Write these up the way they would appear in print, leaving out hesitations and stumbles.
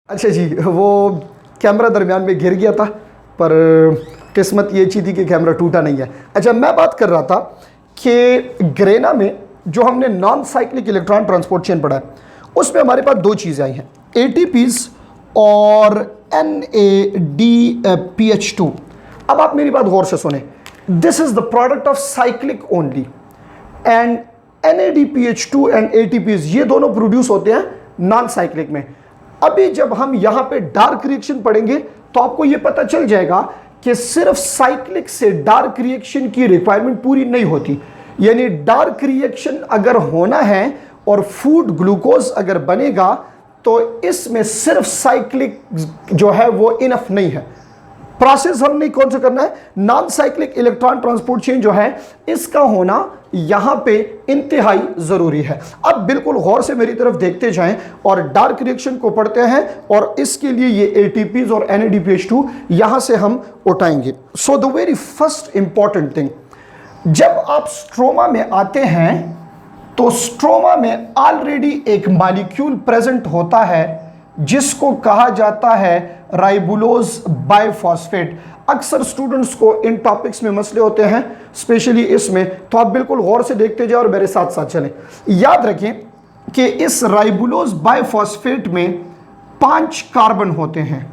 अच्छा जी, वो कैमरा दरमियान में गिर गया था, पर किस्मत ये अच्छी थी कि कैमरा टूटा नहीं है। अच्छा, मैं बात कर रहा था कि ग्रेना में जो हमने non cyclic electron transport chain पढ़ा है, उसमें हमारे पास दो चीज़ें आई हैं, ATPs और NADPH2। अब आप मेरी बात गौर से सुने, this is the product of cyclic only, and NADPH2 and ATPs ये दोनों प्रोड्यूस होते हैं नॉन साइक्लिक में। अभी जब हम यहां पे डार्क रिएक्शन पढ़ेंगे तो आपको यह पता चल जाएगा कि सिर्फ साइक्लिक से डार्क रिएक्शन की रिक्वायरमेंट पूरी नहीं होती। यानी डार्क रिएक्शन अगर होना है और फूड ग्लूकोज अगर बनेगा तो इसमें सिर्फ साइक्लिक जो है वो इनफ नहीं है। प्रोसेस हमने कौन सा करना है, non cyclic electron transport chain जो है इसका होना यहां पे इंतहाई जरूरी है। अब बिल्कुल गौर से मेरी तरफ देखते जाएं और डार्क रिएक्शन को पढ़ते हैं, और इसके लिए ये ATPs और NADPH2 यहां से हम उठाएंगे। So the very first important thing, जब आप स्ट्रोमा में आते हैं तो स्ट्रोमा में ऑलरेडी एक मॉलिक्यूल प्रेजेंट होता है जिसको कहा जाता है राइबुलोज बाइफॉस्फेट। अक्सर स्टूडेंट्स को इन टॉपिक्स में मसले होते हैं, स्पेशली इसमें, तो आप बिल्कुल गौर से देखते जाओ और मेरे साथ साथ चलें। याद रखें कि इस राइबुलोज बाइफॉस्फेट में 5 कार्बन होते हैं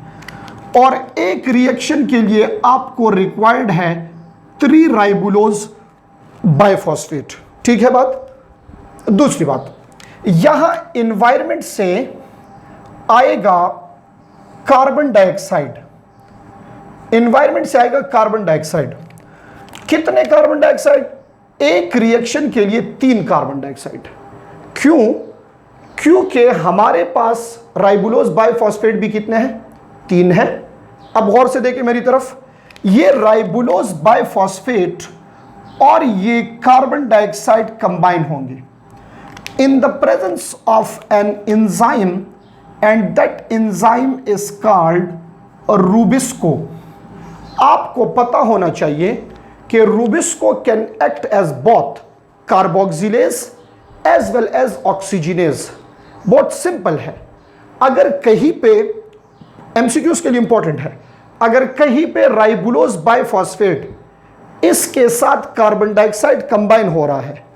और एक रिएक्शन के लिए आपको रिक्वायर्ड है 3 राइबुलोज बाइफॉस्फेट। ठीक है बात। दूसरी बात, यहां एनवायरनमेंट से आएगा कार्बन डाइऑक्साइड, एनवायरनमेंट से आएगा कार्बन डाइऑक्साइड। कितने कार्बन डाइऑक्साइड? एक रिएक्शन के लिए 3 कार्बन डाइऑक्साइड। क्यों? क्योंकि हमारे पास राइबुलोज बाइफॉस्फेट भी कितने हैं? 3 है। अब गौर से देखिए मेरी तरफ, ये राइबुलोज बाइफॉस्फेट और ये कार्बन डाइऑक्साइड कंबाइन होंगे in the presence of an enzyme, and that enzyme is called Rubisco। आपको पता होना चाहिए कि Rubisco can act as both carboxylase as well as oxygenase। बहुत सिंपल है। अगर कहीं पे MCQs के लिए इंपॉर्टेंट है, अगर कहीं पे राइबुलोज बाइफॉस्फेट इसके साथ कार्बन डाइऑक्साइड कंबाइन हो रहा है,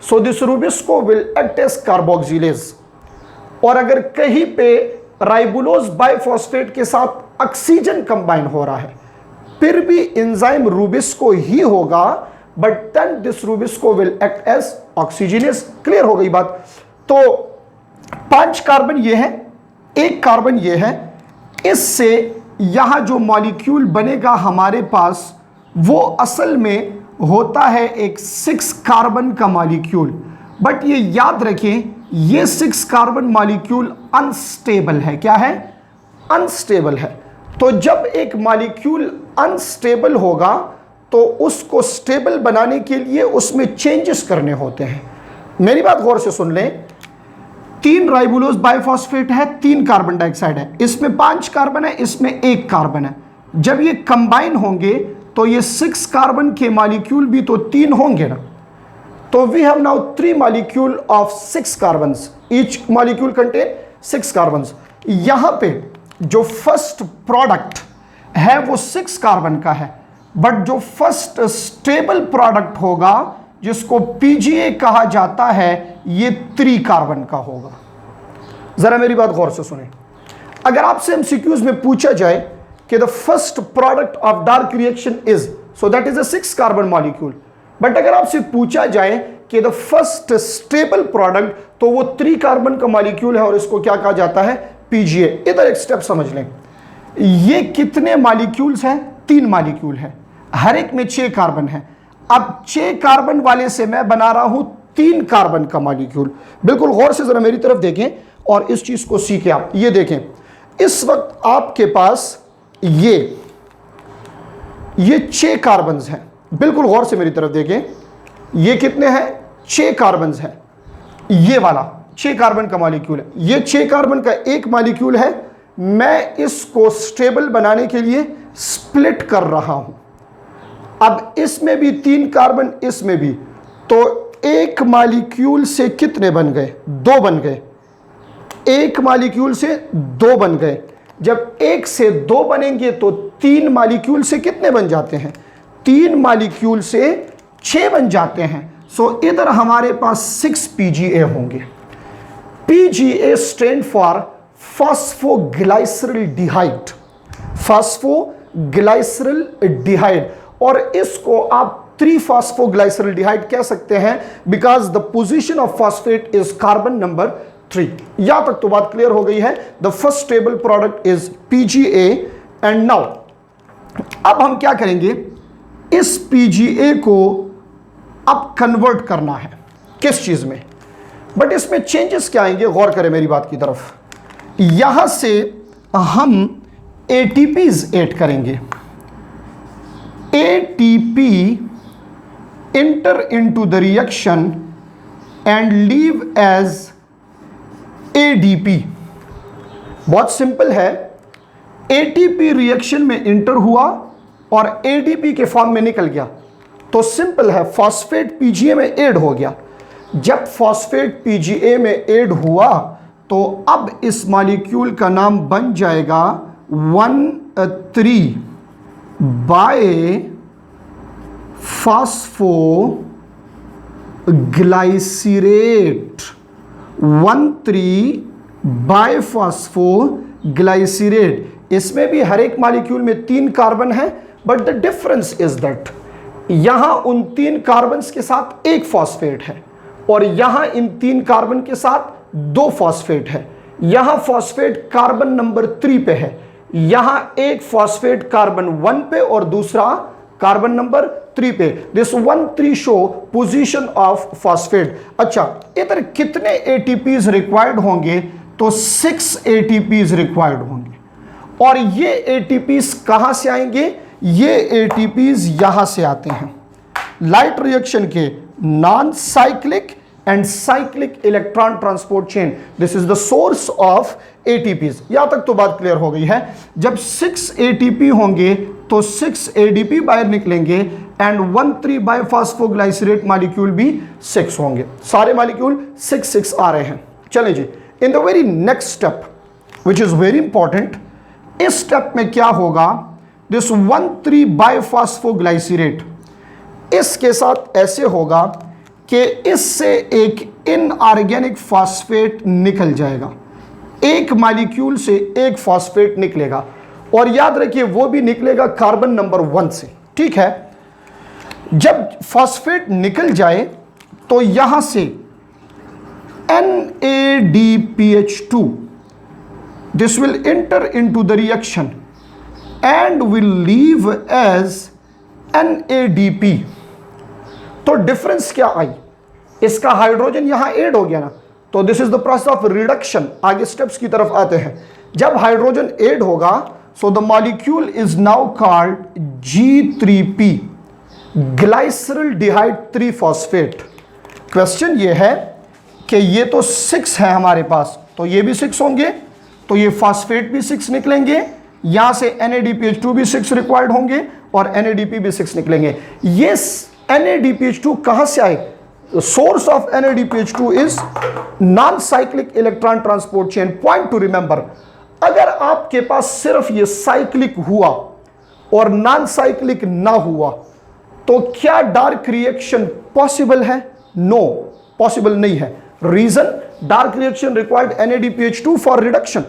so this Rubisco will act as carboxylase। और अगर कहीं पे राइबुलोज बाइफॉस्फेट के साथ ऑक्सीजन कंबाइन हो रहा है, फिर भी एंजाइम Rubisco ही होगा, but then this Rubisco will act as oxygenase। Clear हो गई बात। तो 5 कार्बन ये है, 1 कार्बन ये है, इससे यहां जो मॉलिक्यूल बनेगा हमारे पास वो असल में होता है एक 6 कार्बन का मॉलिक्यूल। बट ये याद रखें, ये 6 कार्बन मॉलिक्यूल अनस्टेबल है। क्या है? अनस्टेबल है। तो जब एक मॉलिक्यूल अनस्टेबल होगा तो उसको स्टेबल बनाने के लिए उसमें चेंजेस करने होते हैं। मेरी बात गौर से सुन लें, 3 राइबुलोज बाइफॉस्फेट है, 3 कार्बन डाइऑक्साइड है, इसमें 5 कार्बन है, इसमें 1 कार्बन है। जब ये कंबाइन होंगे तो ये 6 कार्बन के मॉलिक्यूल भी तो 3 होंगे ना। तो we have now 3 molecule of 6 carbons, each molecule contain 6 carbons. यहां पे जो फर्स्ट प्रोडक्ट है वो 6 कार्बन का है, बट जो फर्स्ट स्टेबल प्रोडक्ट होगा जिसको PGA कहा जाता है, ये 3 कार्बन का होगा। जरा मेरी बात गौर से सुने। अगर आपसे MCQs में पूछा जाए कि the first product of dark reaction is, so that is a 6 carbon molecule, but अगर आपसे पूछा जाए कि the first stable product, तो वो 3 कार्बन का मॉलिक्यूल है और इसको क्या कहा जाता है? PGA। इधर एक स्टेप समझ लें, ये कितने मॉलिक्यूल्स हैं? 3 मॉलिक्यूल है, हर एक में 6 कार्बन है। अब 6 कार्बन वाले से मैं बना रहा हूं 3 कार्बन का मॉलिक्यूल। बिल्कुल गौर से जरा मेरी तरफ देखें और इस चीज को सीखें आप। ये देखें, इस वक्त आपके पास ये 6 कार्बन्स हैं। बिल्कुल गौर से मेरी तरफ देखें, ये कितने हैं? 6 कार्बन्स हैं। ये वाला 6 कार्बन का मॉलिक्यूल है, ये 6 कार्बन का एक मॉलिक्यूल है। मैं इसको स्टेबल बनाने के लिए स्प्लिट कर रहा हूं। अब इसमें भी 3 कार्बन, इसमें भी, तो एक मॉलिक्यूल से कितने बन गए? 2 बन गए। एक मॉलिक्यूल से दो बन गए। जब एक से दो बनेंगे तो तीन मॉलिक्यूल से कितने बन जाते हैं? तीन मॉलिक्यूल से 6 बन जाते हैं। सो इधर हमारे पास 6 PGA होंगे। PGA स्टैंड फॉर फॉस्फोग्लाइसरल्डिहाइड, फॉस्फोग्लाइसरल्डिहाइड, और इसको आप 3-फॉस्फोग्लाइसरल्डिहाइड कह सकते हैं because the position of phosphate is carbon number 3। यहां तक तो बात क्लियर हो गई है। The first stable product is PGA। And now अब हम क्या करेंगे, इस PGA को अब कन्वर्ट करना है किस चीज में, बट इसमें चेंजेस क्या आएंगे, गौर करें मेरी बात की तरफ। यहां से हम ATPs ऐड करेंगे। ATP enter into the reaction and leave as ADP। बहुत सिंपल है, ATP रिएक्शन में इंटर हुआ और ADP के फॉर्म में निकल गया, तो सिंपल है, फॉस्फेट PGA में ऐड हो गया। जब फॉस्फेट PGA में ऐड हुआ तो अब इस मॉलिक्यूल का नाम बन जाएगा 1,3 बाय फॉस्फोग्लाइसरेट, 1,3 बाय फॉस्फोग्लाइसरेट। इसमें भी हर एक मॉलिक्यूल में 3 कार्बन है, but the difference is that यहां उन 3 कार्बन्स के साथ एक फॉस्फेट है और यहां इन 3 कार्बन के साथ 2 फॉस्फेट है। यहां फॉस्फेट कार्बन नंबर 3 पे है, यहां एक फॉस्फेट कार्बन 1 पे और दूसरा कार्बन नंबर 3 पे। This 1,3 show position of phosphate. अच्छा, इधर कितने ATPs रिक्वायर्ड होंगे, तो 6 ATPs रिक्वायर्ड होंगे। और ये ATPs कहां से आएंगे, ये ATPs यहां से आते हैं लाइट रिएक्शन के non cyclic and cyclic electron transport chain. This is the source of ATPs। यहां तक तो बात क्लियर हो गई है। जब 6 ATP होंगे तो 6 ADP बाहर निकलेंगे एंड 1,3 बाय फॉस्फोग्लाइसरेट मॉलिक्यूल भी 6 होंगे। सारे मॉलिक्यूल 6 आ रहे हैं। चलें जी, in the very next step which is very important, इस स्टेप में क्या होगा, दिस 1,3 बाय फॉस्फोग्लाइसरेट इसके साथ ऐसे होगा कि इससे एक इनऑर्गेनिक फॉस्फेट निकल जाएगा। एक मॉलिक्यूल से एक फॉस्फेट निकलेगा और याद रखिए वो भी निकलेगा कार्बन नंबर 1 से। ठीक है, जब फॉस्फेट निकल जाए तो यहां से NADPH2 this will enter into the reaction and will leave as NADP। तो डिफरेंस क्या आई, इसका हाइड्रोजन यहां ऐड हो गया ना, तो this is the process of reduction. आगे स्टेप्स की तरफ आते हैं। जब हाइड्रोजन ऐड होगा so the molecule is now called G3P, glyceraldehyde 3 phosphate. Question ये है कि ये तो 6 है हमारे पास, तो ये भी 6 होंगे, तो ये फॉस्फेट भी 6 निकलेंगे, यहां से NADPH2 भी 6 रिक्वायर्ड होंगे और NADP भी 6 निकलेंगे। ये NADPH2 कहां से आए, source of NADPH2 is non cyclic electron transport chain. Point two remember, अगर आपके पास सिर्फ ये साइक्लिक हुआ और नॉन साइक्लिक ना हुआ तो क्या डार्क रिएक्शन पॉसिबल है? नो, पॉसिबल नहीं है। Reason, dark reaction required NADPH2 for reduction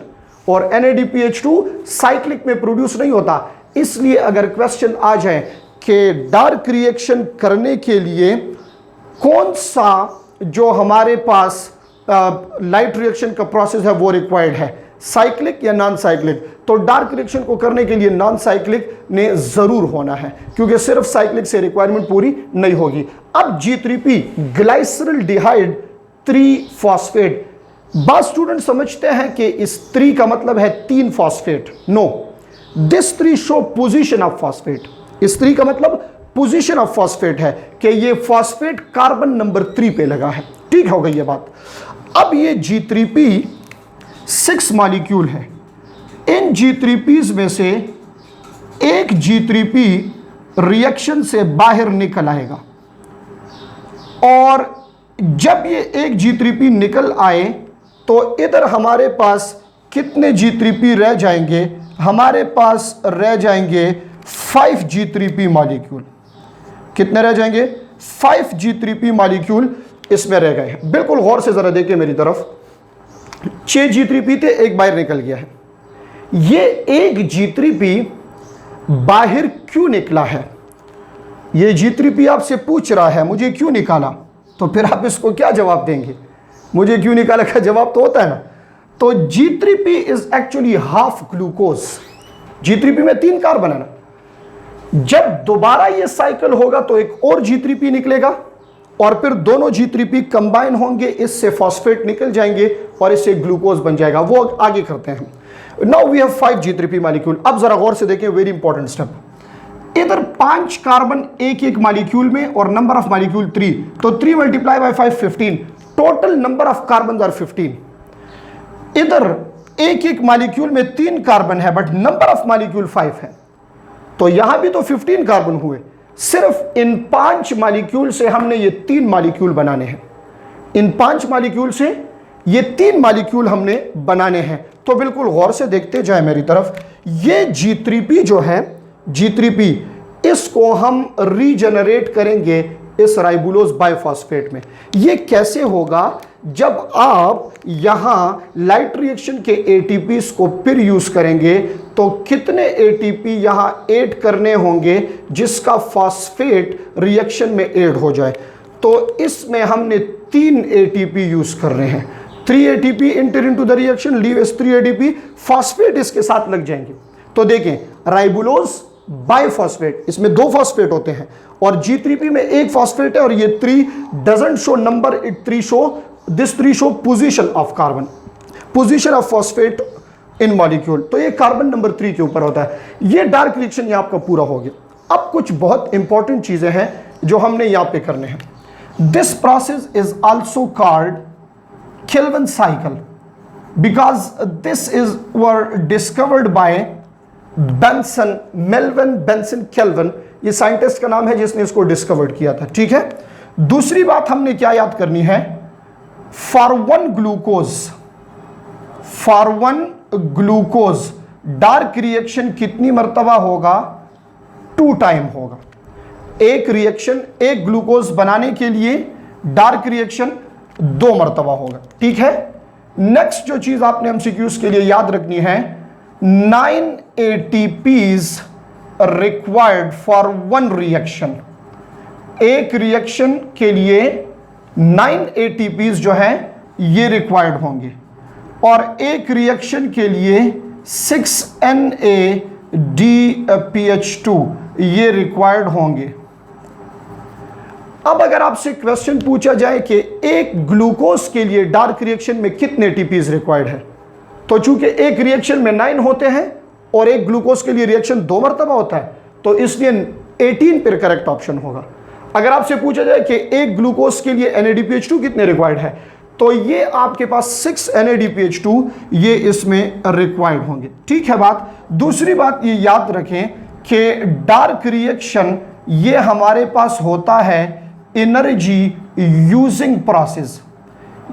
और NADPH2 साइक्लिक में प्रोड्यूस नहीं होता। इसलिए अगर क्वेश्चन आ जाए कि डार्क रिएक्शन करने के लिए कौन सा जो हमारे पास लाइट रिएक्शन का प्रोसेस है वो रिक्वायर्ड है, साइक्लिक या नॉन साइक्लिक, तो डार्क रिएक्शन को करने के लिए नॉन साइक्लिक ने जरूर होना है, क्योंकि सिर्फ साइक्लिक से रिक्वायरमेंट पूरी नहीं होगी। अब G3P ग्लाइसरल्डिहाइड 3 फॉस्फेट। बहुत स्टूडेंट समझते हैं कि इस 3 का मतलब है 3 phosphate. No, this 3 show position of phosphate. इस 3 का मतलब पोजीशन ऑफ फॉस्फेट है कि ये फॉस्फेट कार्बन नंबर 3 पे लगा है। ठीक हो गई ये बात। अब ये G3P 6 मॉलिक्यूल है, इन G3Ps में से एक G3P रिएक्शन से बाहर निकल आएगा और जब ये एक G3P निकल आए तो इधर हमारे पास कितने G3P रह जाएंगे? हमारे पास रह जाएंगे 5 G3P मॉलिक्यूल। कितने रह जाएंगे? 5 G3P मॉलिक्यूल इसमें रह गए हैं। बिल्कुल गौर से जरा देखिए मेरी तरफ, 6 G3P थे, एक बाहर निकल गया है। ये एक G3P बाहर क्यों निकला है? ये G3P आपसे पूछ रहा है मुझे क्यों निकाला, तो फिर आप इसको क्या जवाब देंगे? मुझे क्यों निकाला का जवाब तो होता है ना। तो G3P is actually half glucose. G3P में 3 कार्बन है ना। जब दोबारा ये साइकिल होगा तो एक और G3P निकलेगा और फिर दोनों G3P कंबाइन होंगे, इससे फॉस्फेट निकल जाएंगे और इससे ग्लूकोज बन जाएगा। वो आगे करते हैं। Now we have 5 G3P molecule. अब जरा गौर से देखें, वेरी इंपॉर्टेंट स्टेप। इधर 5 कार्बन एक मॉलिक्यूल में और नंबर ऑफ मॉलिक्यूल 3, तो 3 multiply by 5 15, total number of carbon are 15। इधर एक मॉलिक्यूल में 3 कार्बन है बट नंबर ऑफ मॉलिक्यूल 5 है, तो यहां भी तो 15 कार्बन हुए। सिर्फ इन 5 मॉलिक्यूल से हमने ये 3 मॉलिक्यूल बनाने हैं। इन 5 मॉलिक्यूल से ये 3 मॉलिक्यूल हमने बनाने हैं। तो बिल्कुल गौर से देखते जाए मेरी तरफ। ये G3P जो है, G3P, इसको हम रीजनरेट करेंगे इस राइबुलोज बाइफॉस्फेट में। ये कैसे होगा? जब आप यहां लाइट रिएक्शन के ATPs को फिर यूज करेंगे तो कितने ATP यहां ऐड करने होंगे जिसका फॉस्फेट रिएक्शन में ऐड हो जाए। तो इसमें हमने 3 ATP यूज कर रहे हैं। 3 ATP inter into the reaction, leave S 3 ATP, phosphate इसके साथ लग जाएंगे। तो देखें, राइबुलोज बाइफॉस्फेट, इसमें 2 फॉस्फेट होते हैं और G3P में 1 फॉस्फेट है और ये 3 doesn't show number, it 3 show, this 3 show position of carbon, position of phosphate in molecule. तो ये कार्बन नंबर 3 के ऊपर होता है। ये डार्क रिएक्शन ये आपका पूरा हो गया। अब कुछ बहुत इंपॉर्टेंट चीजें हैं जो हमने यहां पे करने हैं। This process is also called Kelvin cycle because this is were discovered by Benson, Melvin Benson Kelvin। ये साइंटिस्ट का नाम है जिसने इसको डिस्कवर्ड किया था। ठीक है। दूसरी बात हमने क्या याद करनी है? For one glucose dark reaction कितनी मर्तबा होगा? 2 टाइम होगा। एक रिएक्शन, एक ग्लूकोज बनाने के लिए डार्क रिएक्शन 2 मर्तबा होगा। ठीक है। नेक्स्ट जो चीज आपने MCQs के लिए याद रखनी है, 9 ATPs रिक्वायर्ड फॉर 1 रिएक्शन। एक रिएक्शन के लिए 9 ATPs जो है ये रिक्वायर्ड होंगे और एक रिएक्शन के लिए 6 NADPH2 ये रिक्वायर्ड होंगे। अब अगर आपसे क्वेश्चन पूछा जाए कि एक ग्लूकोज के लिए डार्क रिएक्शन में कितने ATPs रिक्वायर्ड है, तो चूंकि एक रिएक्शन में 9 होते हैं और एक ग्लूकोज के लिए रिएक्शन 2 मरतबा होता है, तो इसलिए 18 पर करेक्ट ऑप्शन होगा। अगर आपसे पूछा जाए कि एक ग्लूकोज के लिए NADPH2 कितने रिक्वायर्ड है, तो ये आपके पास 6 NADPH2 ये इसमें रिक्वायर्ड होंगे। ठीक है बात। दूसरी बात ये याद रखें कि डार्क रिएक्शन ये हमारे पास होता है एनर्जी यूजिंग प्रोसेस।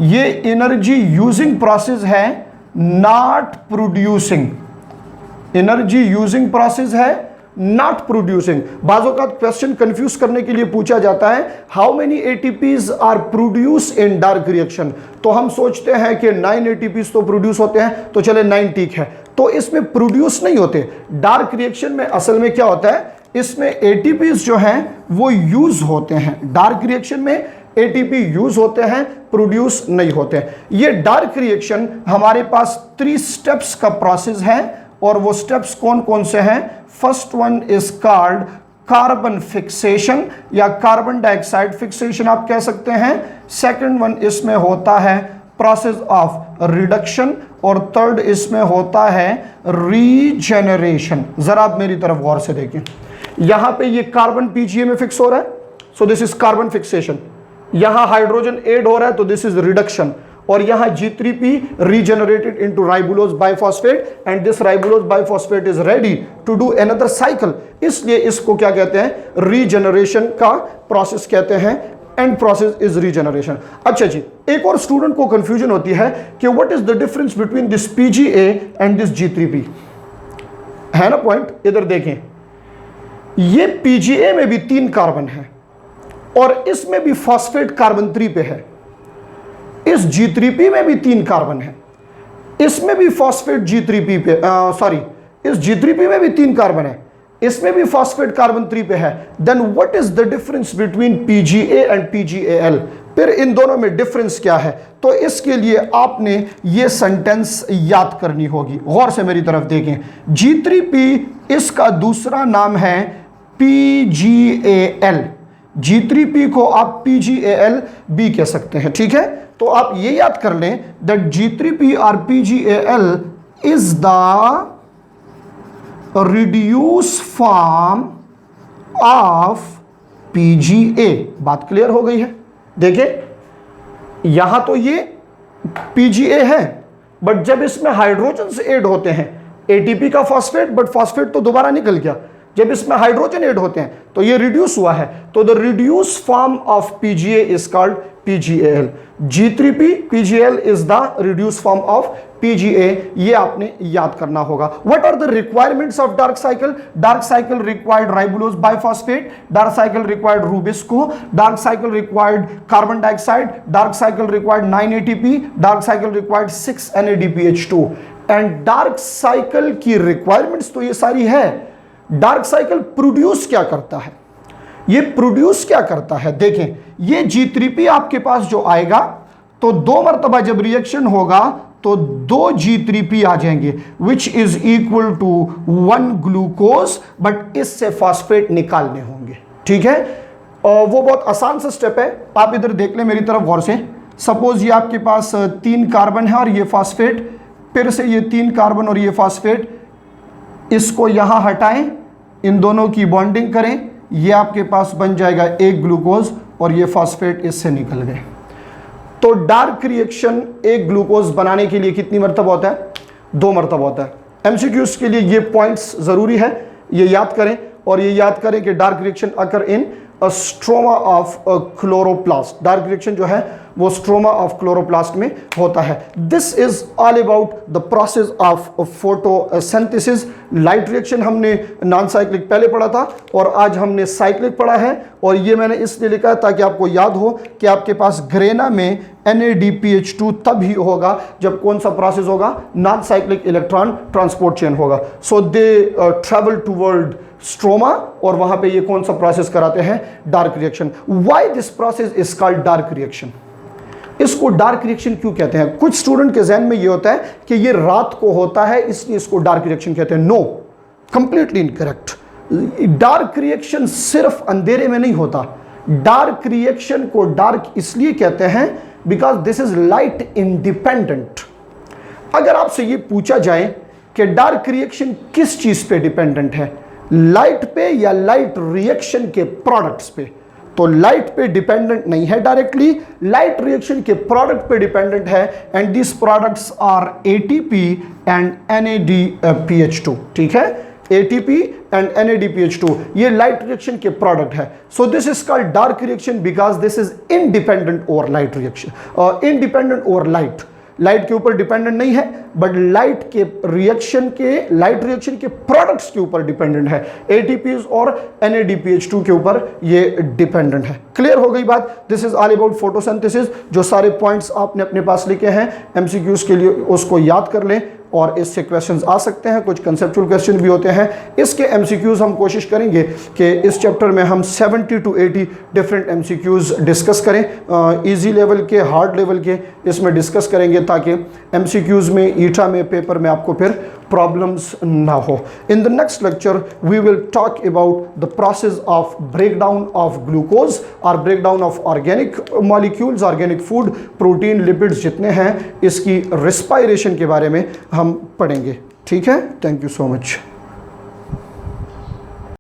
ये एनर्जी यूजिंग प्रोसेस है, not producing. Energy using process है, नॉट प्रोड्यूसिंग। बाजों का क्वेश्चन कंफ्यूज करने के लिए पूछा जाता है how many ATPs are produce in dark reaction, तो हम सोचते हैं कि 9 ATPs तो प्रोड्यूस होते हैं, तो चले 9 ठीक है। तो इसमें प्रोड्यूस नहीं होते। डार्क रिएक्शन में असल में क्या होता है, इसमें ATPs जो हैं वो यूज होते हैं। डार्क रिएक्शन में ATP यूज होते हैं, प्रोड्यूस नहीं होते। ये डार्क रिएक्शन हमारे पास 3 स्टेप्स का प्रोसेस है और वो स्टेप्स कौन कौन से हैं? First one is called carbon fixation या कार्बन डाइऑक्साइड फिक्सेशन आप कह सकते हैं। सेकंड वन इसमें होता है प्रोसेस ऑफ रिडक्शन और थर्ड इसमें होता है रीजेनरेशन। जरा आप मेरी तरफ गौर से देखें, यहां पे ये कार्बन PGA में फिक्स हो रहा है, so this is carbon fixation. यहां हाइड्रोजन ऐड हो रहा है तो दिस इज रिडक्शन, और यहां G3P regenerated into ribulose bisphosphate and this ribulose bisphosphate is ready to do another cycle. इसलिए इसको क्या कहते हैं? रीजनरेशन का प्रोसेस कहते हैं। And process is regeneration. अच्छा जी, एक और स्टूडेंट को कंफ्यूजन होती है कि what is the difference between this PGA and this G3P, है ना पॉइंट। इधर देखें, ये PGA में भी 3 कार्बन है और इसमें भी फॉस्फेट कार्बन 3 पे है, इस G3P में भी 3 कार्बन है, इसमें भी फॉस्फेट G3P पे इस G3P में भी 3 कार्बन है, इसमें भी फॉस्फेट कार्बन 3 पे है। Then what is the difference between PGA and PGAL, फिर इन दोनों में डिफरेंस क्या है। तो इसके लिए आपने ये सेंटेंस याद करनी होगी, गौर से मेरी तरफ देखें। G3P इसका दूसरा नाम है PGAL, G3P को आप PGAL भी कह सकते हैं, ठीक है। तो आप ये याद कर लें दैट G3P और PGAL is the reduce form of PGA। बात क्लियर हो गई है। देखिए यहां तो ये PGA है, बट जब इसमें हाइड्रोजन से ऐड होते हैं, ATP का फॉस्फेट, बट फॉस्फेट तो दोबारा निकल गया, जब इसमें हाइड्रोजन ऐड होते हैं तो ये रिड्यूस हुआ है, तो the reduce form of PGA is called PGAL। G3P PGAL is the reduce form of PGA, ये आपने याद करना होगा। What are the requirements of dark cycle? Dark cycle required ribulose bisphosphate, dark cycle required Rubisco, dark cycle required carbon dioxide, dark cycle required 9 ATP, dark cycle required 6 NADPH2। And dark cycle की requirements तो ये सारी है। Dark cycle produce क्या करता है? ये produce क्या करता है, देखें, ये G3P आपके पास जो आएगा तो 2 मरतबा जब रिएक्शन होगा तो 2 G3P आ जाएंगे, which is equal to 1 glucose, but इससे फॉस्फेट निकालने होंगे, ठीक है। और वो बहुत आसान सा स्टेप है, आप इधर देख लें मेरी तरफ गौर से। सपोज ये आपके पास 3 कार्बन है और ये फॉस्फेट, फिर से ये 3 कार्बन और ये फॉस्फेट, इसको यहां हटाएं, इन दोनों की बॉन्डिंग करें, ये आपके पास बन जाएगा 1 ग्लूकोज और ये फॉस्फेट इससे निकल गए। तो डार्क रिएक्शन 1 ग्लूकोज बनाने के लिए कितनी मरतबा होता है? 2 मरतबा होता है। MCQs के लिए ये पॉइंट्स जरूरी है, ये याद करें, और ये याद करें कि dark reaction occur in stroma of chloroplast. Dark reaction जो है वो स्ट्रोमा ऑफ क्लोरोप्लास्ट में होता है। This is all about the process of photosynthesis. Light reaction हमने नॉन साइक्लिक पहले पढ़ा था और आज हमने साइक्लिक पढ़ा है, और ये मैंने इसलिए लिखा है ताकि आपको याद हो कि आपके पास ग्रेना में NADPH2 तब ही होगा जब कौन सा प्रोसेस होगा? Non cyclic electron transport chain होगा। सो दे ट्रेवल टूवर्ड स्ट्रोमा, और वहां पे ये कौन सा प्रोसेस कराते हैं? Dark reaction. Why this process is called dark reaction? इसको डार्क रिएक्शन क्यों कहते हैं? कुछ स्टूडेंट के जहन में ये होता है कि ये रात को होता है इसलिए इसको डार्क रिएक्शन कहते हैं। No, completely incorrect. Dark reaction सिर्फ अंधेरे में नहीं होता। डार्क रिएक्शन को डार्क इसलिए कहते हैं because this is light independent. अगर आपसे ये पूछा जाए कि डार्क रिएक्शन किस चीज पे डिपेंडेंट है, लाइट पे या लाइट रिएक्शन के प्रोडक्ट्स पे, तो लाइट पे डिपेंडेंट नहीं है डायरेक्टली, लाइट रिएक्शन के प्रोडक्ट पे डिपेंडेंट है, and this products are ATP and NADPH2, ठीक है। ATP एंड NADPH2 ये लाइट रिएक्शन के प्रोडक्ट है। So this is called dark reaction because this is independent over light reaction, independent over light. Light के ऊपर dependent नहीं है, but light reaction के प्रोडक्ट्स के ऊपर डिपेंडेंट है। ATPs और NADPH2 के ऊपर ये डिपेंडेंट है। क्लियर हो गई बात? This is all about photosynthesis. जो सारे पॉइंट्स आपने अपने पास लिखे हैं MCQs के लिए उसको याद कर लें, और इससे क्वेश्चंस आ सकते हैं, कुछ कंसेप्चुअल क्वेश्चन भी होते हैं। इसके MCQs हम कोशिश करेंगे कि इस चैप्टर में हम 70 to 80 डिफरेंट MCQs डिस्कस करें, इजी लेवल के, हार्ड लेवल के, इसमें डिस्कस करेंगे ताकि MCQs में, ईटा में, पेपर में आपको फिर प्रॉब्लम्स ना हो। In the next lecture we will talk about the process of breakdown of glucose और breakdown of organic molecules, organic food, protein, lipids जितने हैं, इसकी रेस्पायरेशन के बारे में हम पढ़ेंगे। ठीक है, थैंक यू सो मच।